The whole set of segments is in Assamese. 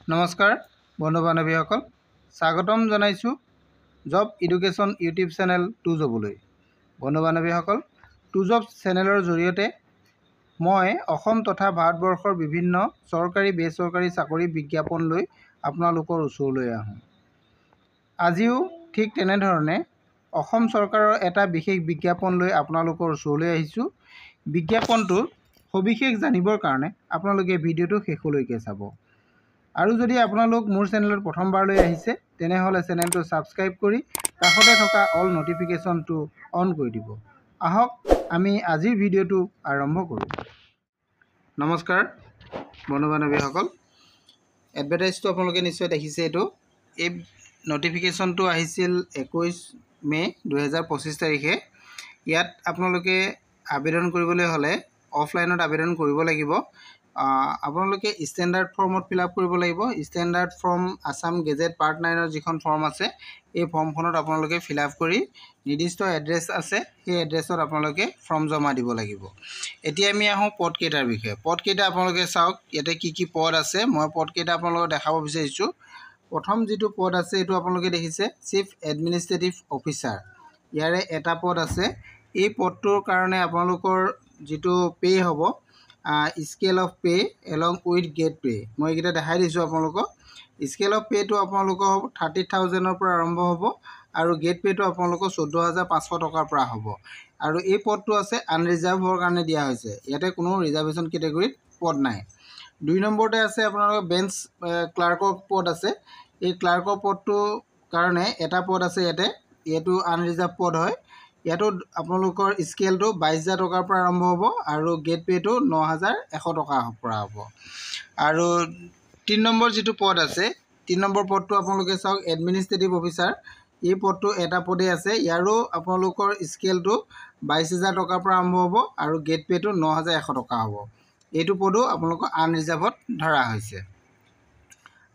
নমস্কাৰ বন্ধু বান্ধৱীসকল, স্বাগতম জনাইছোঁ job education YouTube channel to জবলৈ। বন্ধু বান্ধৱীসকল, টু জব চেনেলৰ জৰিয়তে মই অসম তথা ভাৰতবৰ্ষৰ বিভিন্ন চৰকাৰী বেচৰকাৰী চাকৰি বিজ্ঞাপন লৈ আপোনালোকৰ ওচৰলৈ আহোঁ। আজিও ঠিক তেনেধৰণে অসম চৰকাৰৰ এটা বিশেষ বিজ্ঞাপন লৈ আপোনালোকৰ ওচৰলৈ আহিছোঁ। বিজ্ঞাপনটোৰ সবিশেষ জানিবৰ কাৰণে আপোনালোকে ভিডিঅ'টো শেষলৈকে চাব। আৰু যদি আপোনালোক মোৰ চেনেলত প্ৰথমবাৰলৈ আহিছে তেনেহ'লে চেনেলটো ছাবস্ক্ৰাইব কৰি কাষতে থকা অল নটিফিকেশ্যনটো অন কৰি দিব। আহক আমি আজিৰ ভিডিঅ'টো আৰম্ভ কৰোঁ। নমস্কাৰ বন্ধু বান্ধৱীসকল, এডভাৰটাইজটো আপোনালোকে নিশ্চয় দেখিছে। এই নটিফিকেশ্যনটো আহিছিল 21 মে 2025 তাৰিখে। ইয়াত আপোনালোকে আবেদন কৰিবলৈ হ'লে অফলাইনত আবেদন কৰিব লাগিব। আপোনালোকে ষ্টেণ্ডাৰ্ড ফৰ্মত ফিল আপ কৰিব লাগিব। Standard form Assam gazette part 9ৰ যিখন ফৰ্ম আছে এই ফৰ্মখনত আপোনালোকে ফিল আপ কৰি নিৰ্দিষ্ট এড্ৰেছ আছে সেই এড্ৰেছত আপোনালোকে ফৰ্ম জমা দিব লাগিব। এতিয়া আমি আহোঁ পদকেইটাৰ বিষয়ে। পদকেইটা আপোনালোকে চাওক, ইয়াতে কি পদ আছে মই পদকেইটা আপোনালোকক দেখাব বিচাৰিছোঁ। প্ৰথম যিটো পদ আছে এইটো আপোনালোকে দেখিছে চিফ এডমিনিষ্ট্ৰেটিভ অফিচাৰ, ইয়াৰে এটা পদ আছে। এই পদটোৰ কাৰণে আপোনালোকৰ যিটো পে' হ'ব scale of pay' along with grade pay', মই এইকেইটা দেখাই দিছোঁ আপোনালোকক। স্কেল অফ পে'টো আপোনালোকৰ হ'ব 30,000ৰ পৰা আৰম্ভ হ'ব আৰু গেট পে'টো আপোনালোকৰ 14,500 টকাৰ পৰা হ'ব। আৰু এই পদটো আছে আনৰিজাৰ্ভৰ কাৰণে দিয়া হৈছে, ইয়াতে কোনো ৰিজাৰ্ভেশ্যন কেটেগৰীত পদ নাই। 2 নম্বৰতে আছে আপোনালোকৰ বেঞ্চ ক্লাৰ্কৰ পদ আছে। এই ক্লাৰ্কৰ পদটোৰ কাৰণে এটা পদ আছে ইয়াতে, এইটো আনৰিজাৰ্ভ পদ হয়। ইয়াতো আপোনালোকৰ স্কেলটো 22,000 টকাৰ পৰা আৰম্ভ হ'ব আৰু গেট পে'টো 9,100 টকাৰ পৰা হ'ব। আৰু 3 নম্বৰ যিটো পদ আছে, 3 নম্বৰ পদটো আপোনালোকে চাওক এডমিনিষ্ট্ৰেটিভ অফিচাৰ। এই পদটো এটা পদেই আছে, ইয়াৰো আপোনালোকৰ স্কেলটো 22,000 টকাৰ পৰা আৰম্ভ হ'ব আৰু গেট পে'টো 9,100 টকা হ'ব। এইটো পদো আপোনালোকৰ আনৰিজাৰ্ভত ধৰা হৈছে।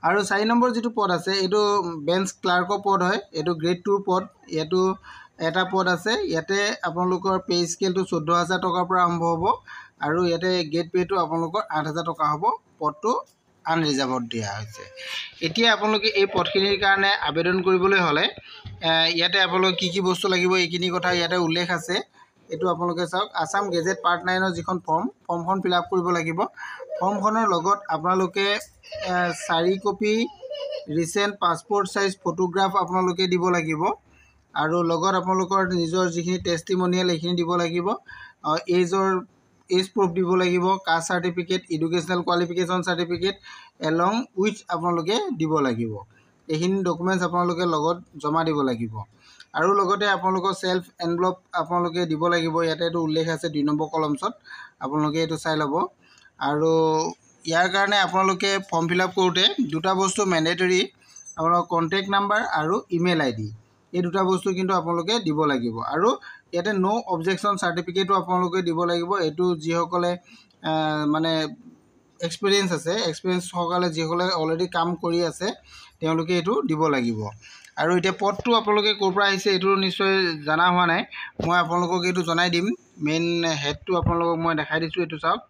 আৰু 4 নম্বৰ যিটো পদ আছে এইটো বেঞ্চ ক্লাৰ্কৰ পদ হয়, এইটো গ্ৰেড 2 পদ। ইয়াতো এটা পদ আছে, ইয়াতে আপোনালোকৰ পে' স্কেলটো 14,000 টকাৰ পৰা আৰম্ভ হ'ব আৰু ইয়াতে গেট পে'টো আপোনালোকৰ 8,000 টকা হ'ব। পদটো আনৰিজাৰ্ভত দিয়া হৈছে। এতিয়া আপোনালোকে এই পদখিনিৰ কাৰণে আবেদন কৰিবলৈ হ'লে ইয়াতে আপোনালোকে কি বস্তু লাগিব এইখিনি কথা ইয়াতে উল্লেখ আছে। এইটো আপোনালোকে চাওক, আছাম গেজেট পাৰ্ট 9ৰ যিখন ফৰ্মখন ফিল আপ কৰিব লাগিব। ফৰ্মখনৰ লগত আপোনালোকে 4 copy recent passport size photograph আপোনালোকে দিব লাগিব আৰু লগত আপোনালোকৰ নিজৰ যিখিনি টেষ্টিমনিয়েল এইখিনি দিব লাগিব। এজ প্ৰুফ দিব লাগিব, caste certificate, educational qualification certificate along with আপোনালোকে দিব লাগিব। এইখিনি ডকুমেণ্টছ আপোনালোকে লগত জমা দিব লাগিব। আৰু লগতে আপোনালোকৰ চেল্ফ এনভলপ আপোনালোকে দিব লাগিব। ইয়াতে এইটো উল্লেখ আছে 2 নম্বৰ কলমছত, আপোনালোকে এইটো চাই ল'ব। আৰু ইয়াৰ কাৰণে আপোনালোকে ফৰ্ম ফিল আপ কৰোঁতে দুটা বস্তু মেণ্ডেটৰী, আপোনালোকৰ কণ্টেক্ট নাম্বাৰ আৰু ইমেইল ID, এই দুটা বস্তু কিন্তু আপোনালোকে দিব লাগিব। আৰু ইয়াতে ন' অবজেকশ্যন চাৰ্টিফিকেটো আপোনালোকে দিব লাগিব। এইটো যিসকলে মানে এক্সপিৰিয়েঞ্চ আছে, এক্সপিৰিয়েঞ্চসকলে যিসকলে অলৰেডি কাম কৰি আছে তেওঁলোকে এইটো দিব লাগিব। আৰু এতিয়া পদটো আপোনালোকে ক'ৰ পৰা আহিছে এইটো নিশ্চয় জনা হোৱা নাই, মই আপোনালোকক এইটো জনাই দিম। মেইন হেডটো আপোনালোকক মই দেখাই দিছোঁ। এইটো চাওক,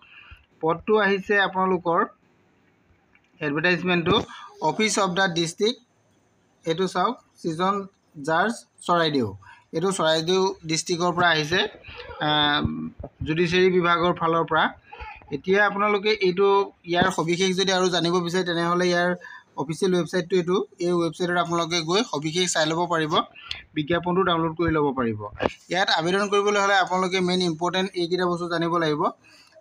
পদটো আহিছে আপোনালোকৰ এডভাৰটাইজমেণ্টটো অফিচ অফ দ্য ডিষ্ট্ৰিক্ট, এইটো চাওক ছিজন জাজ চৰাইদেউ, এইটো চৰাইদেউ ডিষ্ট্ৰিক্টৰ পৰা আহিছে, জুডিচিয়াৰী বিভাগৰ ফালৰ পৰা। এতিয়া আপোনালোকে ইয়াৰ সবিশেষ যদি আৰু জানিব বিচাৰে তেনেহ'লে ইয়াৰ অফিচিয়েল ৱেবছাইটটো এইটো, এই ৱেবছাইটত আপোনালোকে গৈ সবিশেষ চাই ল'ব পাৰিব, বিজ্ঞাপনটো ডাউনলোড কৰি ল'ব পাৰিব। ইয়াত আবেদন কৰিবলৈ হ'লে আপোনালোকে মেইন ইম্পৰ্টেণ্ট এইকেইটা বস্তু জানিব লাগিব।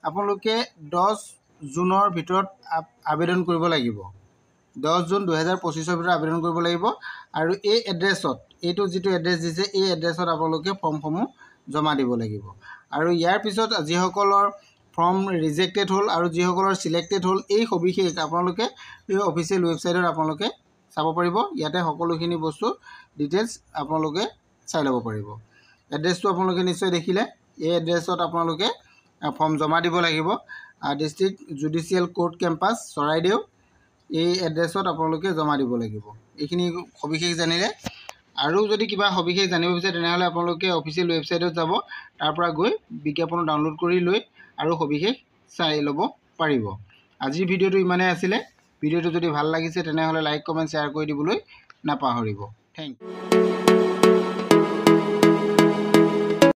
আপোনালোকে 10 জুনৰ ভিতৰত আবেদন কৰিব লাগিব। 10 জুন 2025ৰ ভিতৰত আবেদন কৰিব লাগিব। আৰু এই এড্ৰেছত, এইটো যিটো এড্ৰেছ দিছে এই এড্ৰেছত আপোনালোকে ফৰ্মসমূহ জমা দিব লাগিব। আৰু ইয়াৰ পিছত যিসকলৰ ফৰ্ম ৰিজেক্টেড হ'ল আৰু যিসকলৰ চিলেক্টেড হ'ল এই সবিশেষ আপোনালোকে এই অফিচিয়েল ৱেবছাইটত আপোনালোকে চাব পাৰিব। ইয়াতে সকলোখিনি বস্তু ডিটেইলছ আপোনালোকে চাই ল'ব পাৰিব। এড্ৰেছটো আপোনালোকে নিশ্চয় দেখিলে, এই এড্ৰেছত আপোনালোকে ফৰ্ম জমা দিব লাগিব। District judicial court campus Charaideo, এই এড্ৰেছত আপোনালোকে জমা দিব লাগিব। এইখিনি সবিশেষ জানিলে। আৰু যদি কিবা সবিশেষ জানিব বিচাৰে তেনেহ'লে আপোনালোকে অফিচিয়েল ৱেবছাইটত যাব, তাৰ পৰা গৈ বিজ্ঞাপন ডাউনলোড কৰি লৈ আৰু সবিশেষ চাই ল'ব পাৰিব। আজিৰ ভিডিঅ'টো ইমানেই আছিলে। ভিডিঅ'টো যদি ভাল লাগিছে তেনেহ'লে লাইক কমেণ্ট শ্বেয়াৰ কৰি দিবলৈ নাপাহৰিব। Thank U.